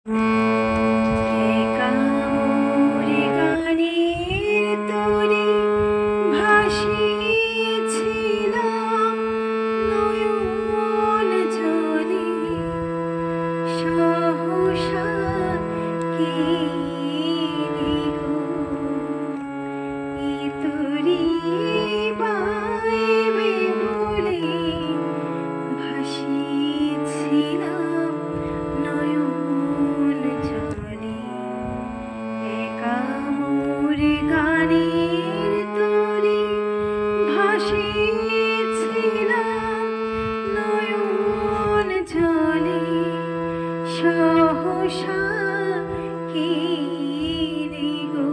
একা মোরে গানের তরে ভাসিয়েছিলাম নয়ন জলে সহসা কে এলো এ তরি বাইবে বলে ভাসিয়েছিলাম নয়ন জলে একা মোরে গানের তরে ভাসিয়েছিলাম নয়ন জলে সহসা কে গো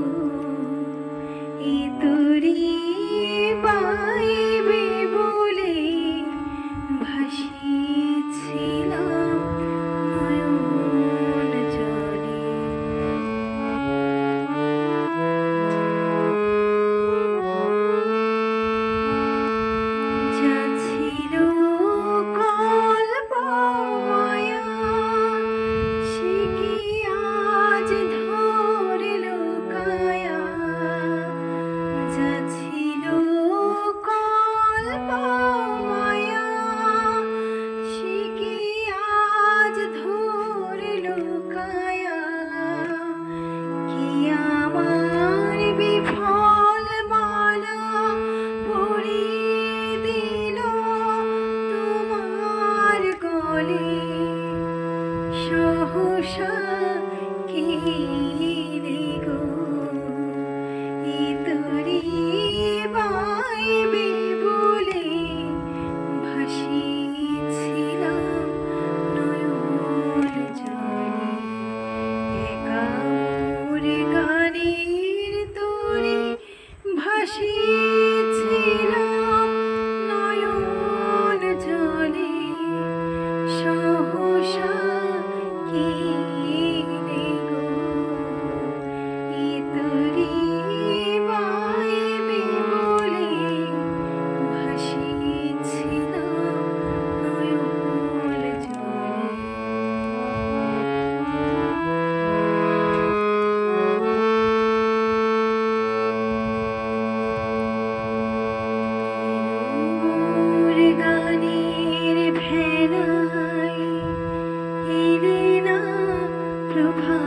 এ তরি বাইবে বলে ভাসিয়েছিলাম নয়ন জলে যা ছিল কল্প মায়া সে কি আজ ধরিল কায়া যা ছিল কল্প মায়া সে কি আজ ধরিল কায়া কি আমার বিফল মালা পরিয়ে দিল তোমার গলে সহসা কে গো এ তরি বাইবে বলে ভাসিয়েছিলাম নয়ন জলে একা মোরে গানের তরে ভাসিয়েছিলাম নয়ন জলে সহসা কে গো এ তরি বাইবে বলে ভাসিয়েছিলাম নয়ন জলে মোর গানের ভেলায় এলে না প্রভা